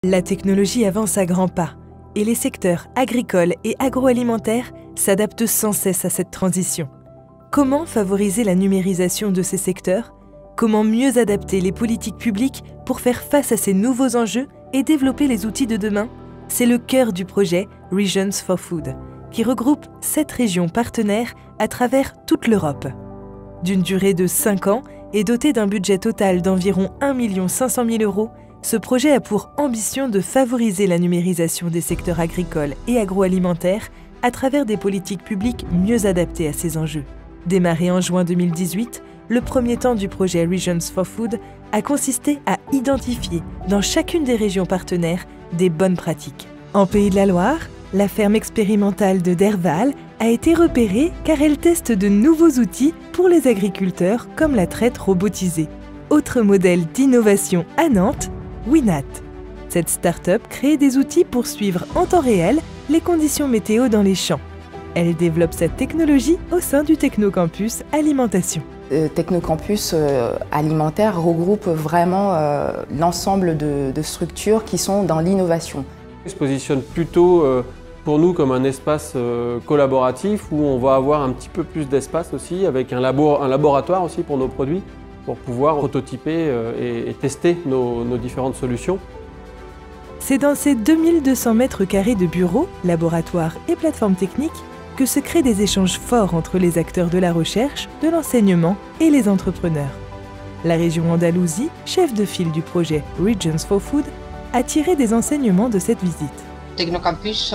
La technologie avance à grands pas et les secteurs agricoles et agroalimentaires s'adaptent sans cesse à cette transition. Comment favoriser la numérisation de ces secteurs? Comment mieux adapter les politiques publiques pour faire face à ces nouveaux enjeux et développer les outils de demain? C'est le cœur du projet Regions for Food, qui regroupe 7 régions partenaires à travers toute l'Europe. D'une durée de 5 ans et doté d'un budget total d'environ 1 500 000 €, ce projet a pour ambition de favoriser la numérisation des secteurs agricoles et agroalimentaires à travers des politiques publiques mieux adaptées à ces enjeux. Démarré en juin 2018, le premier temps du projet Regions for Food a consisté à identifier dans chacune des régions partenaires des bonnes pratiques. En Pays de la Loire, la ferme expérimentale de Derval a été repérée car elle teste de nouveaux outils pour les agriculteurs comme la traite robotisée. Autre modèle d'innovation à Nantes, Winat. Cette start-up crée des outils pour suivre en temps réel les conditions météo dans les champs. Elle développe cette technologie au sein du Technocampus Alimentation. Technocampus Alimentaire regroupe vraiment l'ensemble de structures qui sont dans l'innovation. Il se positionne plutôt pour nous comme un espace collaboratif où on va avoir un petit peu plus d'espace aussi, avec un laboratoire aussi pour nos produits, pour pouvoir prototyper et tester nos différentes solutions. C'est dans ces 2200 mètres carrés de bureaux, laboratoires et plateformes techniques que se créent des échanges forts entre les acteurs de la recherche, de l'enseignement et les entrepreneurs. La région Andalousie, chef de file du projet Regions for Food, a tiré des enseignements de cette visite. Technocampus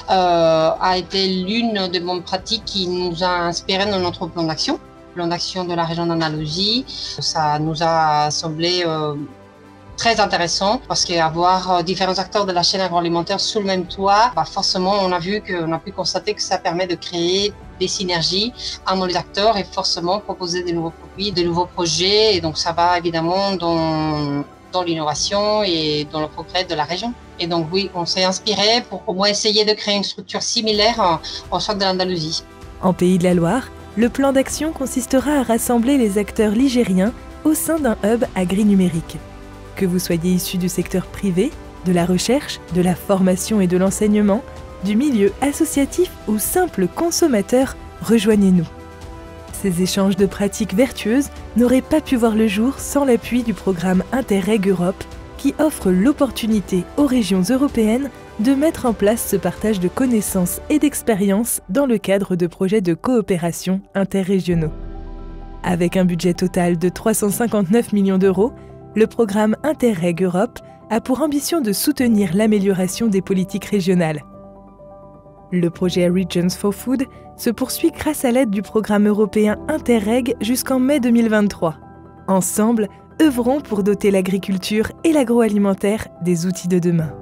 a été l'une des bonnes pratiques qui nous a inspiré dans notre plan d'action de la région d'Andalousie. Ça nous a semblé très intéressant parce qu'avoir différents acteurs de la chaîne agroalimentaire sous le même toit, forcément on a pu constater que ça permet de créer des synergies entre les acteurs et forcément proposer des nouveaux produits, des nouveaux projets, et donc ça va évidemment dans l'innovation et dans le progrès de la région. Et donc oui, on s'est inspiré pour au moins essayer de créer une structure similaire au centre de l'Andalousie. En Pays de la Loire, le plan d'action consistera à rassembler les acteurs ligériens au sein d'un hub agri-numérique. Que vous soyez issu du secteur privé, de la recherche, de la formation et de l'enseignement, du milieu associatif ou simple consommateur, rejoignez-nous. Ces échanges de pratiques vertueuses n'auraient pas pu voir le jour sans l'appui du programme Interreg Europe, qui offre l'opportunité aux régions européennes de mettre en place ce partage de connaissances et d'expériences dans le cadre de projets de coopération interrégionaux. Avec un budget total de 359 millions €, le programme Interreg Europe a pour ambition de soutenir l'amélioration des politiques régionales. Le projet Regions for Food se poursuit grâce à l'aide du programme européen Interreg jusqu'en mai 2023. Ensemble, œuvrons pour doter l'agriculture et l'agroalimentaire des outils de demain.